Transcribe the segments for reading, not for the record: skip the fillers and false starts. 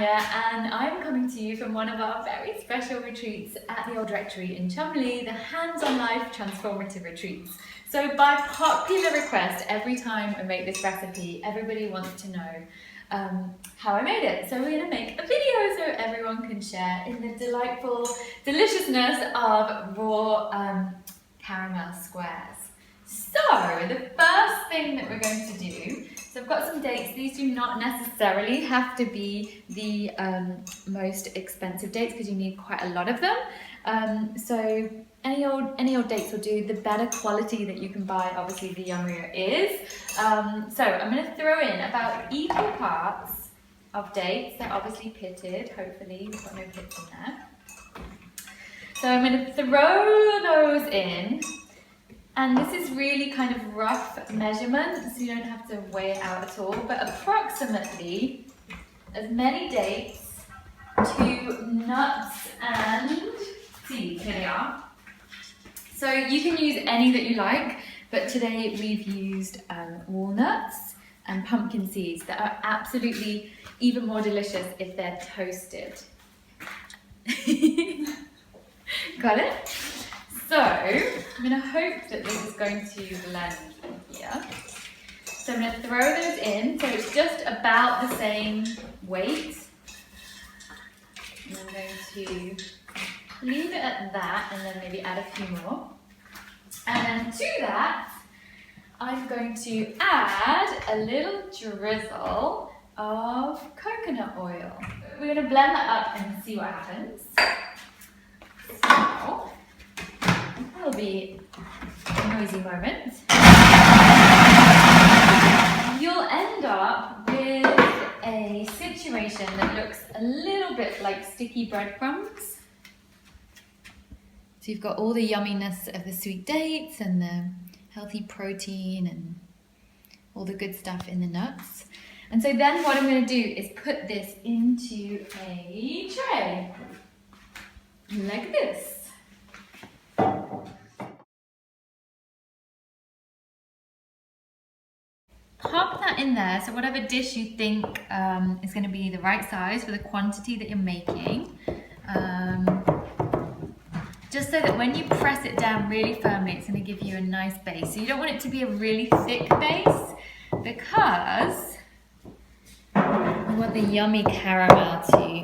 here, and I'm coming to you from one of our very special retreats at the Old Rectory in Cholmondeley, the Hands on Life Transformative Retreats. So by popular request, every time I make this recipe, everybody wants to know how I made it. So we're going to make a video so everyone can share in the delightful deliciousness of raw caramel squares. So the first thing that we're going to do, so I've got some dates. These do not necessarily have to be the most expensive dates because you need quite a lot of them. So any old dates will do. The better quality that you can buy, obviously the yummier it is. So I'm going to throw in about equal parts of dates. They're obviously pitted, hopefully we've got no pits in there. So I'm going to throw those in. And this is really kind of rough measurement, so you don't have to weigh it out at all, but approximately as many dates to nuts and seeds. Here they are. So you can use any that you like, but today we've used walnuts and pumpkin seeds that are absolutely even more delicious if they're toasted. Got it? So, I'm going to hope that this is going to blend in here. So I'm going to throw those in, so it's just about the same weight. And I'm going to leave it at that and then maybe add a few more. And then to that, I'm going to add a little drizzle of coconut oil. We're going to blend that up and see what happens. So, that'll be a noisy moment. You'll end up with a situation that looks a little bit like sticky breadcrumbs. So you've got all the yumminess of the sweet dates and the healthy protein and all the good stuff in the nuts. And so then what I'm going to do is put this into a tray, like this. Pop that in there, so whatever dish you think is going to be the right size for the quantity that you're making. Just so that when you press it down really firmly, it's going to give you a nice base. So you don't want it to be a really thick base because you want the yummy caramel to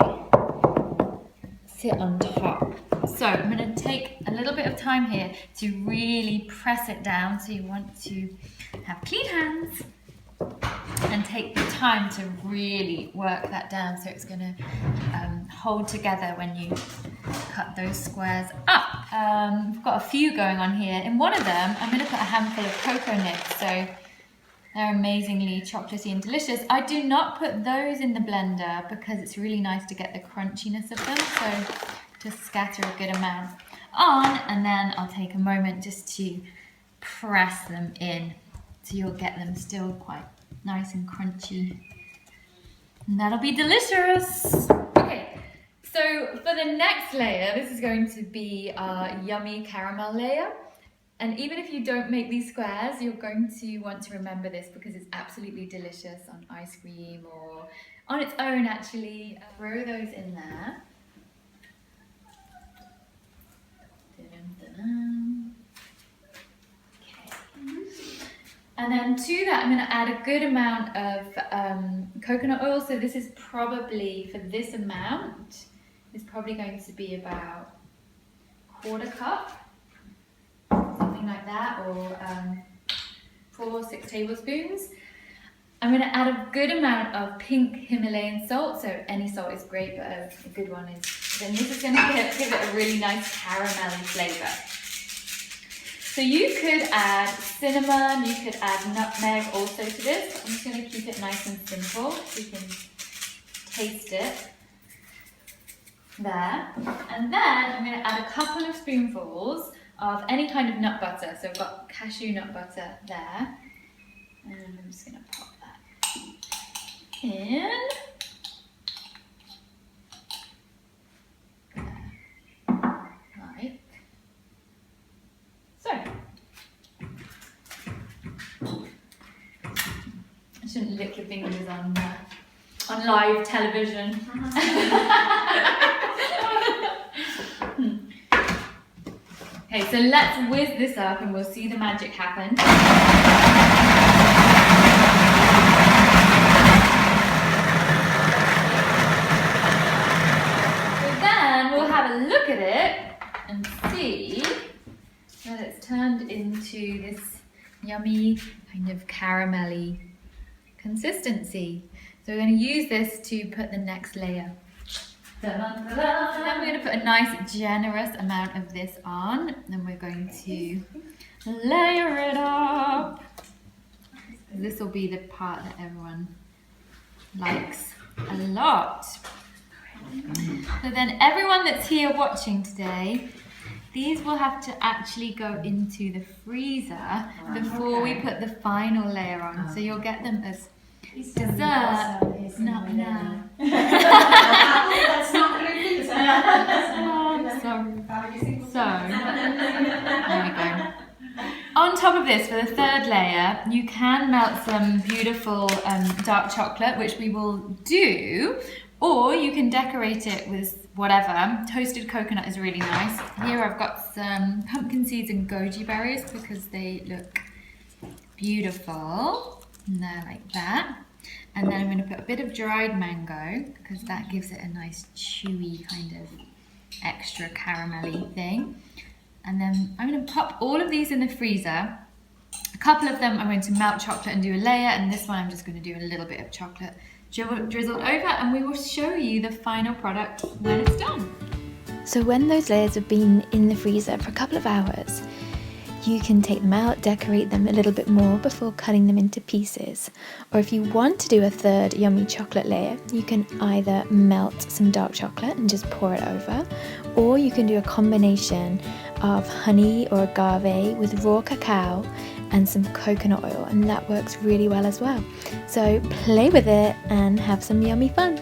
sit on top. So I'm going to take a little bit of time here to really press it down. So you want to have clean hands and take the time to really work that down so it's going to hold together when you cut those squares up. We've got a few going on here. In one of them, I'm going to put a handful of cocoa nibs, so they're amazingly chocolatey and delicious. I do not put those in the blender because it's really nice to get the crunchiness of them, so just scatter a good amount on, and then I'll take a moment just to press them in so you'll get them still quite nice and crunchy. And that'll be delicious. Okay, so for the next layer, this is going to be our yummy caramel layer. And even if you don't make these squares, you're going to want to remember this because it's absolutely delicious on ice cream or on its own actually. Throw those in there. And then to that, I'm going to add a good amount of coconut oil. So this is probably, for this amount, is probably going to be about a quarter cup, something like that, or 4 or 6 tablespoons. I'm going to add a good amount of pink Himalayan salt. So any salt is great, but a good one is. Then this is going to give it a really nice caramelly flavour. So you could add cinnamon, you could add nutmeg also to this. I'm just going to keep it nice and simple so you can taste it there. And then I'm going to add a couple of spoonfuls of any kind of nut butter. So I've got cashew nut butter there. And I'm just going to pop that in. Shouldn't lick your fingers on on live television. Okay, so let's whiz this up and we'll see the magic happen. So then we'll have a look at it and see that it's turned into this yummy kind of caramelly consistency. So we're going to use this to put the next layer. Then we're going to put a nice generous amount of this on, and we're going to layer it up. This will be the part that everyone likes a lot. So then everyone that's here watching today, these will have to actually go into the freezer before we put the final layer on. So you'll get them as dessert. Not now. That's not going to be dessert. Sorry. So, there we go. On top of this, for the third layer, you can melt some beautiful dark chocolate, which we will do, or you can decorate it with whatever. Toasted coconut is really nice. Here I've got some pumpkin seeds and goji berries because they look beautiful. And they're like that. And then I'm going to put a bit of dried mango because that gives it a nice chewy kind of extra caramelly thing. And then I'm going to pop all of these in the freezer. A couple of them I'm going to melt chocolate and do a layer, and this one I'm just going to do a little bit of chocolate drizzled over, and we will show you the final product when it's done. So when those layers have been in the freezer for a couple of hours, you can take them out, decorate them a little bit more before cutting them into pieces. Or if you want to do a third yummy chocolate layer, you can either melt some dark chocolate and just pour it over, or you can do a combination of honey or agave with raw cacao and some coconut oil, and that works really well as well. So play with it and have some yummy fun.